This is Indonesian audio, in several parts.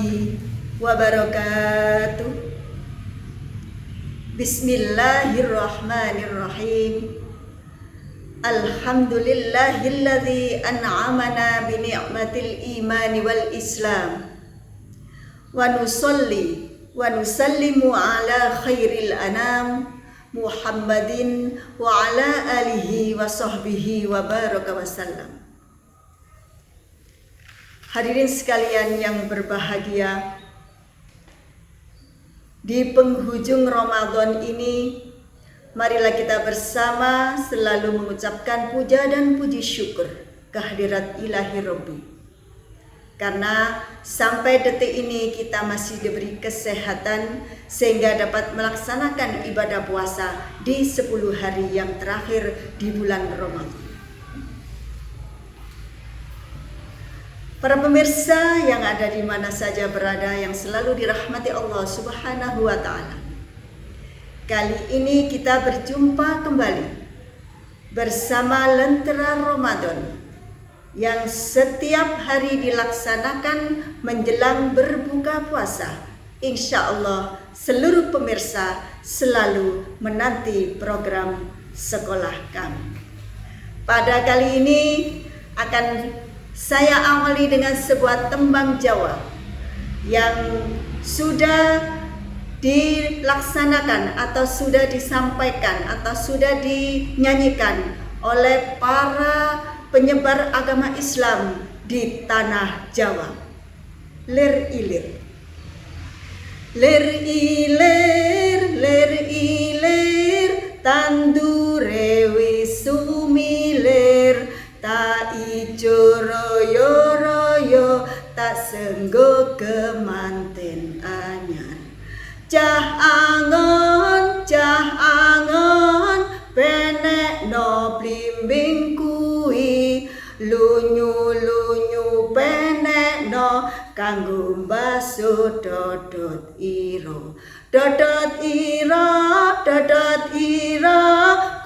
warahmatullahi wabarakatuh. Bismillahirrahmanirrahim. Alhamdulillahilladzi an'amana bi ni'matil imani wal islam. Wa nusalli wa nusallimu ala khairil anam Muhammadin wa ala alihi wa sahbihi wa baraka wasallam. Hadirin sekalian yang berbahagia, di penghujung Ramadan ini, marilah kita bersama selalu mengucapkan puja dan puji syukur kehadirat Ilahi Rabbi. Karena sampai detik ini kita masih diberi kesehatan sehingga dapat melaksanakan ibadah puasa di 10 hari yang terakhir di bulan Ramadan. Para pemirsa yang ada di mana saja berada, yang selalu dirahmati Allah Subhanahu wa Ta'ala, kali ini kita berjumpa kembali bersama Lentera Ramadan yang setiap hari dilaksanakan menjelang berbuka puasa. Insya Allah seluruh pemirsa selalu menanti program sekolah kami. Pada kali ini akan saya awali dengan sebuah tembang Jawa yang sudah dilaksanakan atau sudah disampaikan atau sudah dinyanyikan oleh para penyebar agama Islam di tanah Jawa. Lir ilir, lir ilir, lir ilir, tandure wis sumilir, tak ijo royo-royo, tak senggo kemanten anyar. Cah angon, penek no blimbing kui, lunyu-lunyu penek no kanggo baso dodot iro. Dodot iro,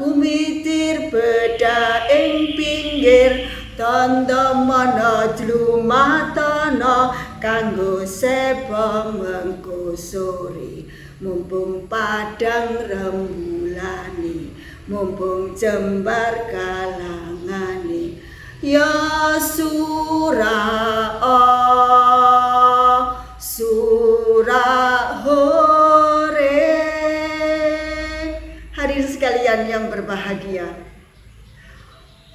kumitir beda ing pinggir, tondo mono jlumatono kanggo seba mengko sore. Mumpung padang rembulane, mumpung jembar kalangane, ya surah hore. Hadirin sekalian yang berbahagia,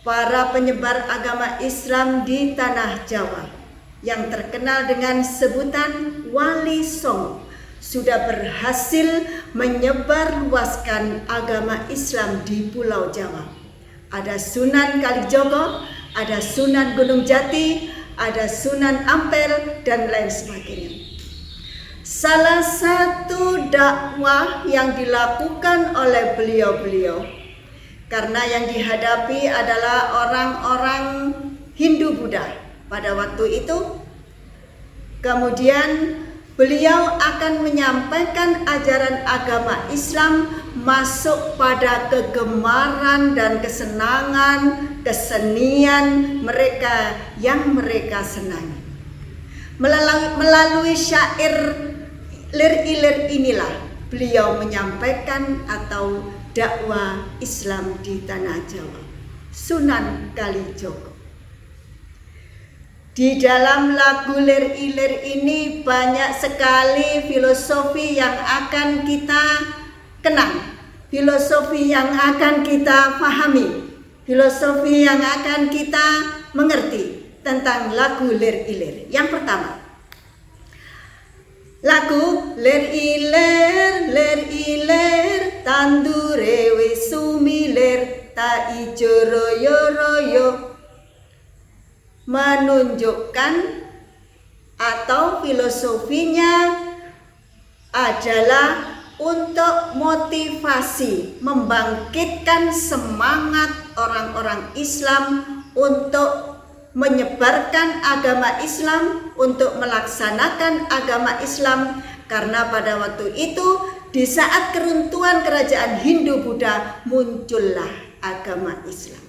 para penyebar agama Islam di tanah Jawa yang terkenal dengan sebutan Wali Songo sudah berhasil menyebarluaskan agama Islam di Pulau Jawa. Ada Sunan Kalijogo, ada Sunan Gunung Jati, ada Sunan Ampel, dan lain sebagainya. Salah satu dakwah yang dilakukan oleh beliau-beliau, karena yang dihadapi adalah orang-orang Hindu Buddha pada waktu itu, kemudian beliau akan menyampaikan ajaran agama Islam masuk pada kegemaran dan kesenangan, kesenian mereka yang mereka senangi. Melalui syair lir-ilir inilah beliau menyampaikan atau dakwah Islam di tanah Jawa. Sunan Kalijogo. Di dalam lagu lir-ilir ini banyak sekali filosofi yang akan kita kenang, filosofi yang akan kita pahami, filosofi yang akan kita mengerti tentang lagu lir-ilir. Yang pertama, lagu lir-ilir, lir-ilir, tandure wis sumilir, tak ijo royo-royo, menunjukkan atau filosofinya adalah untuk motivasi, membangkitkan semangat orang-orang Islam untuk menyebarkan agama Islam, untuk melaksanakan agama Islam, karena pada waktu itu di saat keruntuhan kerajaan Hindu Buddha muncullah agama Islam.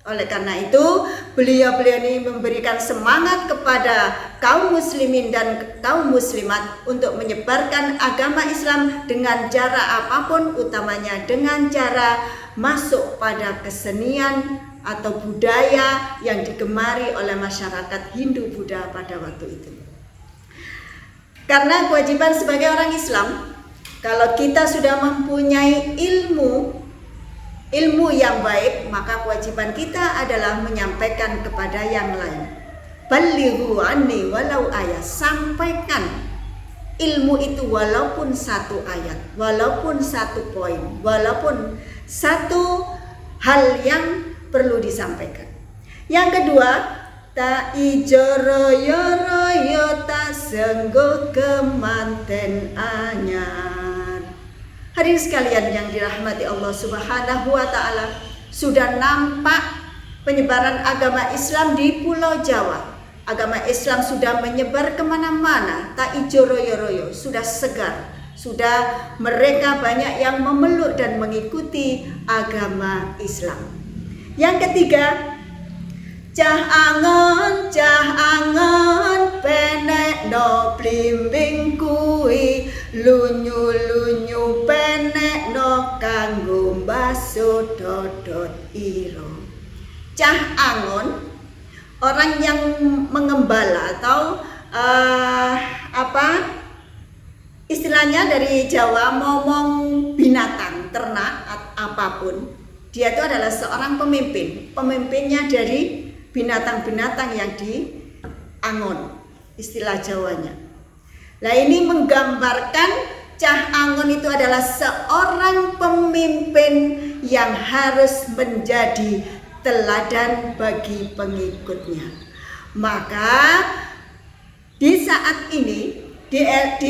Oleh karena itu, beliau ini memberikan semangat kepada kaum muslimin dan kaum muslimat untuk menyebarkan agama Islam dengan cara apapun, utamanya dengan cara masuk pada kesenian atau budaya yang digemari oleh masyarakat Hindu-Buddha pada waktu itu. Karena kewajiban sebagai orang Islam, kalau kita sudah mempunyai ilmu yang baik, maka kewajiban kita adalah menyampaikan kepada yang lain. Balighu anni walau ayat, sampaikan ilmu itu walaupun satu ayat, walaupun satu poin, walaupun satu hal yang perlu disampaikan. Yang kedua, ta ijoroyo ta senggo kemanten anyar. Hadirin sekalian yang dirahmati Allah Subhanahu wa Ta'ala, sudah nampak penyebaran agama Islam di Pulau Jawa. Agama Islam sudah menyebar kemana-mana, tak ijo royo-royo, sudah segar, sudah mereka banyak yang memeluk dan mengikuti agama Islam. Yang ketiga, cah angon penek no blimbing kui, lunyu penek no kanggo baso dodot iro. Cah angon, orang yang mengembala atau istilahnya dari Jawa, momong binatang, ternak apapun. Dia itu adalah seorang pemimpin, pemimpinnya dari binatang-binatang yang diangon, istilah Jawanya. Nah, ini menggambarkan cah angon itu adalah seorang pemimpin yang harus menjadi teladan bagi pengikutnya. Maka di saat ini, di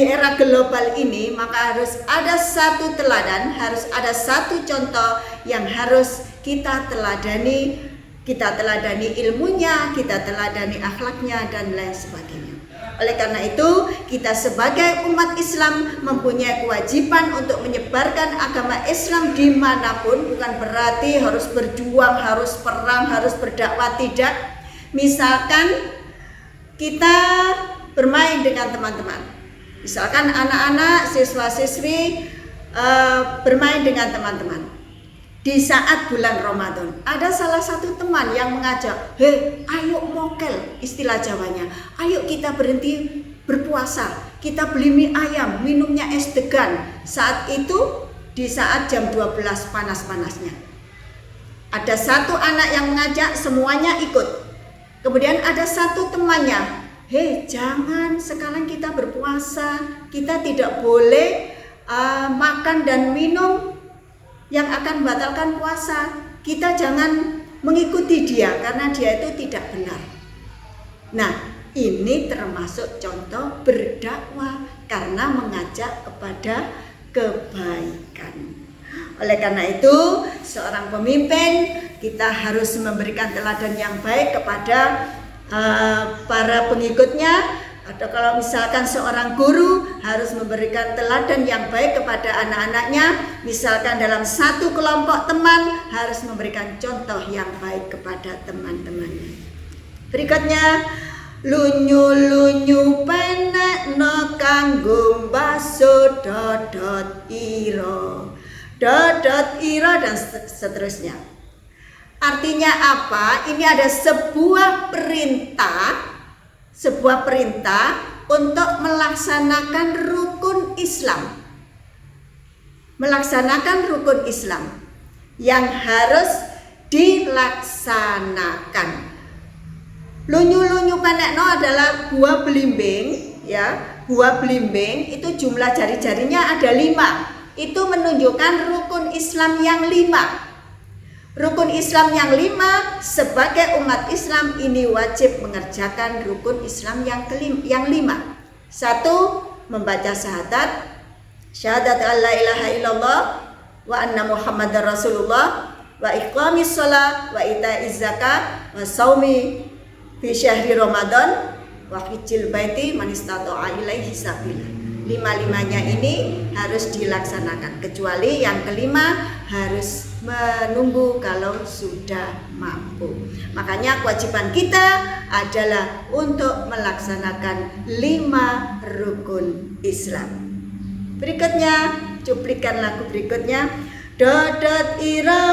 era global ini, maka harus ada satu teladan, harus ada satu contoh yang harus kita teladani. Kita teladani ilmunya, kita teladani akhlaknya, dan lain sebagainya. Oleh karena itu, kita sebagai umat Islam mempunyai kewajiban untuk menyebarkan agama Islam dimanapun. Bukan berarti harus berjuang, harus perang, harus berdakwah, tidak. Misalkan kita bermain dengan teman-teman, misalkan anak-anak, siswa-siswi bermain dengan teman-teman. Di saat bulan Ramadan, ada salah satu teman yang mengajak, "Hei, ayo mokel," istilah Jawanya. "Ayo kita berhenti berpuasa, kita beli mie ayam, minumnya es degan." Saat itu, di saat jam 12 panas-panasnya, ada satu anak yang mengajak, semuanya ikut. Kemudian ada satu temannya, "Hei, jangan, sekarang kita berpuasa, kita tidak boleh makan dan minum yang akan membatalkan puasa. Kita jangan mengikuti dia karena dia itu tidak benar." Nah, ini termasuk contoh berdakwah karena mengajak kepada kebaikan. Oleh karena itu, seorang pemimpin kita harus memberikan teladan yang baik kepada para pengikutnya. Atau kalau misalkan seorang guru harus memberikan teladan yang baik kepada anak-anaknya, misalkan dalam satu kelompok teman harus memberikan contoh yang baik kepada teman-temannya. Berikutnya, lunyu penek no kanggo baso dodot iro, dan seterusnya. Artinya apa? Ini ada sebuah perintah untuk melaksanakan rukun Islam. Melaksanakan rukun Islam yang harus dilaksanakan. Lunyu penekno adalah buah belimbing, ya. Buah belimbing itu jumlah jari-jarinya ada 5. Itu menunjukkan rukun Islam yang 5. Rukun Islam yang 5, sebagai umat Islam ini wajib mengerjakan rukun Islam yang 5. 1. Membaca syahadat alla ilaha illallah wa anna muhammadar rasulullah, wa iqamis shalah, wa itaiz zakat, wa shaumi fi syahri ramadan, wa hijjil baiti man istata'a ilaihi sabila. Lima-limanya ini harus dilaksanakan, kecuali yang kelima harus menunggu kalau sudah mampu. Makanya kewajiban kita adalah untuk melaksanakan 5 rukun Islam. Berikutnya, cuplikan lagu berikutnya. Dadat ira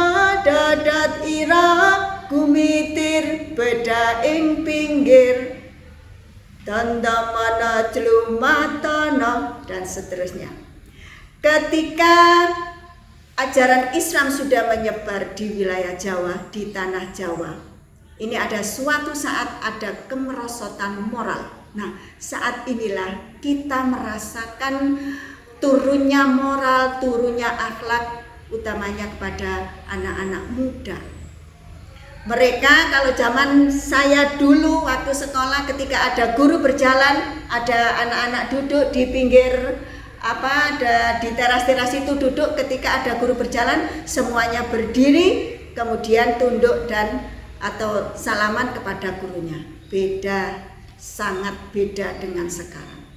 gumitir beda ing pinggir tanda mana celumatana, dan seterusnya. Ketika ajaran Islam sudah menyebar di wilayah Jawa, di tanah Jawa, ini ada suatu saat ada kemerosotan moral. Nah, saat inilah kita merasakan turunnya moral, turunnya akhlak, utamanya kepada anak-anak muda. Mereka kalau zaman saya dulu waktu sekolah, ketika ada guru berjalan, ada anak-anak duduk di pinggir di teras-teras itu duduk. Ketika ada guru berjalan, semuanya berdiri, kemudian tunduk dan atau salaman kepada gurunya. Beda, sangat beda dengan sekarang.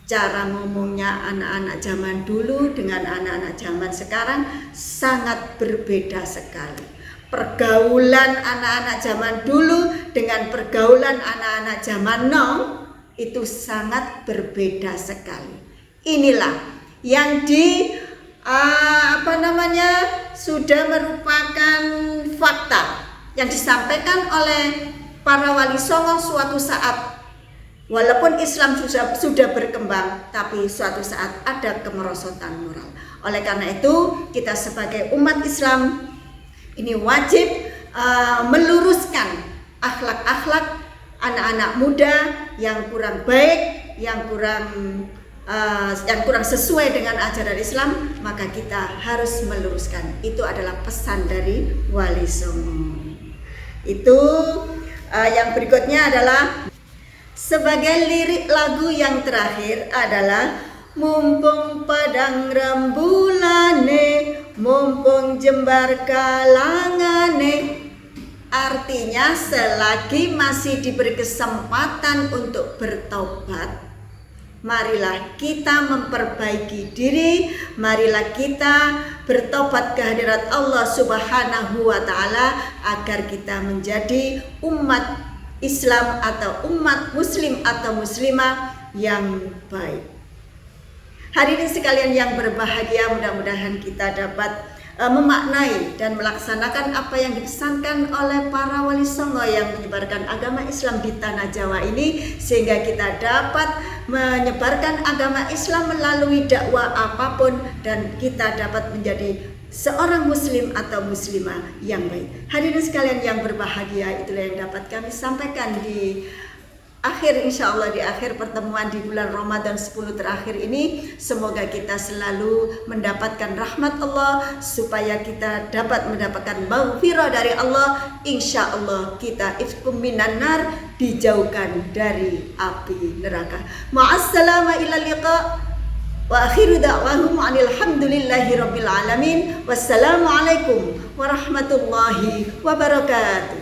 Cara ngomongnya anak-anak zaman dulu dengan anak-anak zaman sekarang sangat berbeda sekali. Pergaulan anak-anak zaman dulu dengan pergaulan anak-anak zaman now itu sangat berbeda sekali. Inilah yang sudah merupakan fakta yang disampaikan oleh para wali songo suatu saat. Walaupun Islam sudah berkembang, tapi suatu saat ada kemerosotan moral. Oleh karena itu, kita sebagai umat Islam ini wajib meluruskan akhlak-akhlak anak-anak muda yang kurang baik, yang kurang sesuai dengan ajaran Islam, maka kita harus meluruskan. Itu adalah pesan dari Wali Songo. Itu yang berikutnya adalah sebagai lirik lagu yang terakhir adalah mumpung padang rembulane, mumpung jembar kalangane. Artinya selagi masih diberi kesempatan untuk bertobat, marilah kita memperbaiki diri, marilah kita bertobat ke hadirat Allah Subhanahu wa Ta'ala agar kita menjadi umat Islam atau umat muslim atau muslimah yang baik. Hadirin sekalian yang berbahagia, mudah-mudahan kita dapat memaknai dan melaksanakan apa yang dipesankan oleh para wali songo yang menyebarkan agama Islam di tanah Jawa ini, sehingga kita dapat menyebarkan agama Islam melalui dakwah apapun dan kita dapat menjadi seorang muslim atau muslimah yang baik. Hadirin sekalian yang berbahagia, itulah yang dapat kami sampaikan di akhir, insya Allah di akhir pertemuan di bulan Ramadan 10 terakhir ini. Semoga kita selalu mendapatkan rahmat Allah, supaya kita dapat mendapatkan maghfirah dari Allah. Insya Allah kita ifkum minan nar, dijauhkan dari api neraka. Ma'assalama ila liqa. Wa akhiru da'wahum alhamdulillahi rabbil alamin. Wassalamualaikum warahmatullahi wabarakatuh.